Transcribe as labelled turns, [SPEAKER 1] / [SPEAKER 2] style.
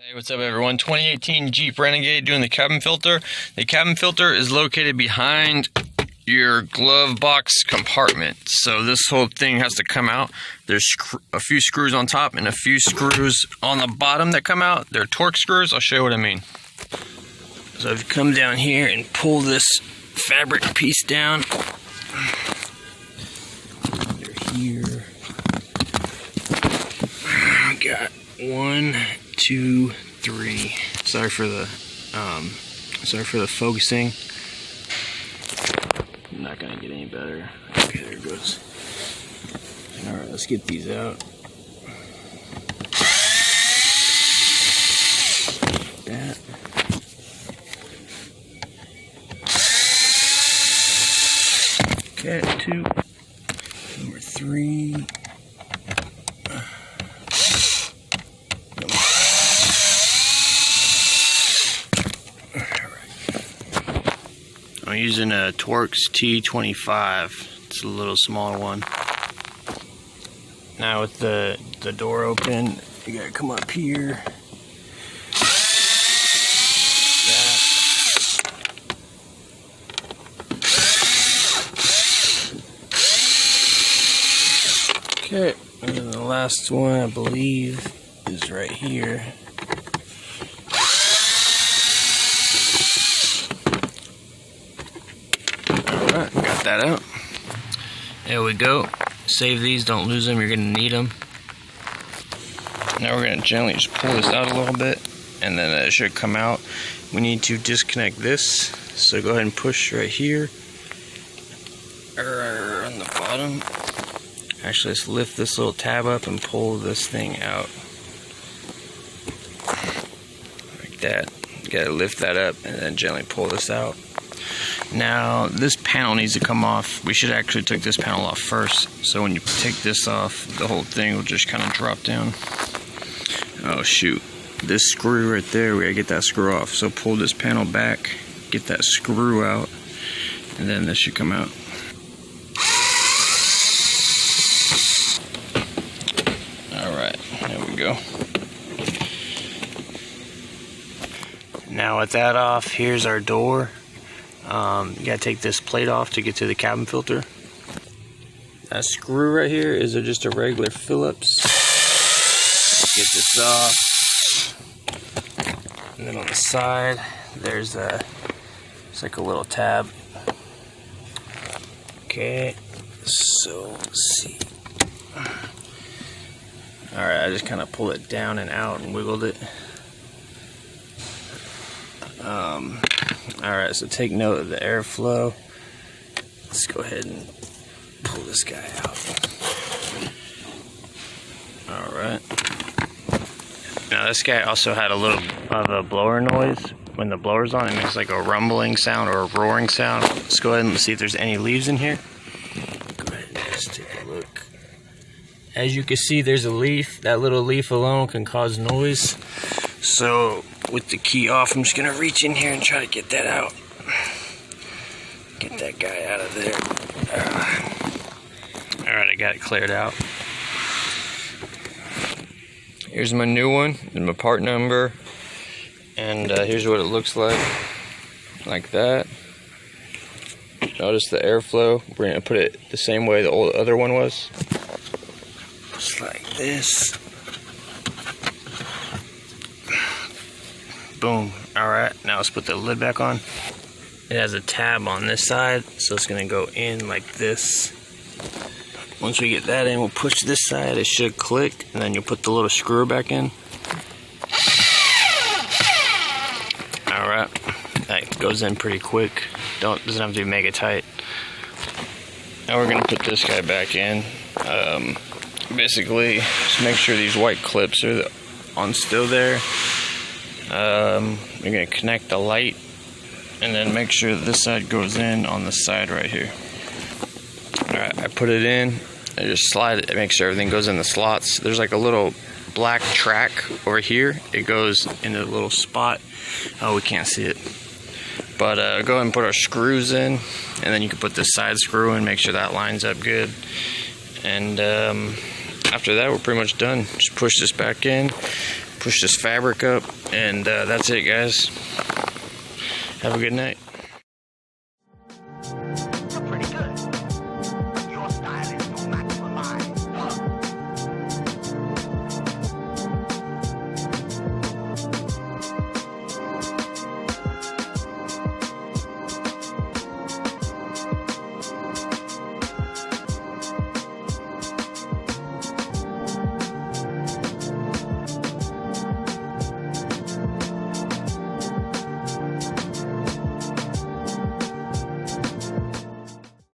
[SPEAKER 1] Hey, what's up everyone? 2018 Jeep Renegade doing the cabin filter. The cabin filter is located behind your glove box compartment. So this whole thing has to come out. There's a few screws on top and a few screws on the bottom that come out. They're torque screws. I'll show you what I mean. So if you come down here and pull this fabric piece down, they're here. We got 1, 2, 3. Sorry for the focusing. I'm not gonna get any better. Okay, there it goes. All right, let's get these out. That. Okay, 2. Number 3. I'm using a Torx T25. It's a little smaller one. Now with the door open, you gotta come up here. Okay, and then the last one I believe is right here. Alright, got that out. There we go. Save these, don't lose them, you're going to need them. Now we're going to gently just pull this out a little bit, and then it should come out. We need to disconnect this, so go ahead and push right here, or on the bottom. Actually, let's lift this little tab up and pull this thing out. Like that. You gotta lift that up and then gently pull this out. Now, this panel needs to come off. We should actually take this panel off first. So when you take this off, the whole thing will just kind of drop down. Oh shoot. This screw right there, we gotta get that screw off. So pull this panel back, get that screw out, and then this should come out. There we go. Now with that off, here's our door. You gotta take this plate off to get to the cabin filter. That screw right here is just a regular Phillips. Get this off. And then on the side, there's it's like a little tab. Okay, so let's see. Alright, I just kind of pulled it down and out and wiggled it. Alright, so take note of the airflow. Let's go ahead and pull this guy out. Alright. Now this guy also had a little of a blower noise. When the blower's on, it makes like a rumbling sound or a roaring sound. Let's go ahead and see if there's any leaves in here. Go ahead and just take a look. As you can see, there's a leaf. That little leaf alone can cause noise. So with the key off, I'm just gonna reach in here and try to get that out. Get that guy out of there. Alright, I got it cleared out. Here's my new one and my part number. And here's what it looks like that. Notice the airflow. We're gonna put it the same way the old other one was. Just like this. Boom. Alright, now let's put the lid back on. It has a tab on this side, so it's going to go in like this. Once we get that in, we'll push this side. It should click, and then you'll put the little screw back in. Alright. That goes in pretty quick. Doesn't have to be mega tight. Now we're going to put this guy back in. Basically, just make sure these white clips are still there. You're going to connect the light, and then make sure that this side goes in on the side right here. Alright, I put it in. I just slide it, make sure everything goes in the slots. There's like a little black track over here. It goes into a little spot. Oh, we can't see it. But go ahead and put our screws in, and then you can put this side screw in, make sure that lines up good. And after that, we're pretty much done. Just push this back in, push this fabric up, and that's it, guys. Have a good night.